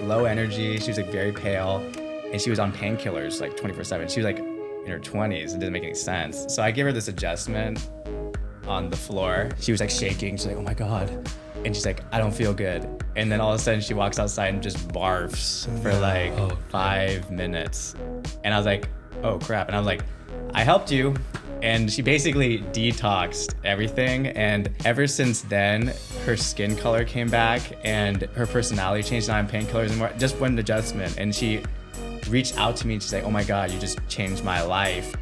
low energy. She was like very pale, and she was on painkillers like 24/7. She was like in her 20s. It didn't make any sense. So I gave her this adjustment on the floor. She was like shaking. She's like, oh my God. And she's like, I don't feel good. And then all of a sudden she walks outside and just barfs for like 5 minutes. And I was like, oh crap. And I was like, I helped you. And she basically detoxed everything. And ever since then, her skin color came back and her personality changed, not on painkillers anymore. Just one adjustment. And she reached out to me and she's like, oh my God, you just changed my life.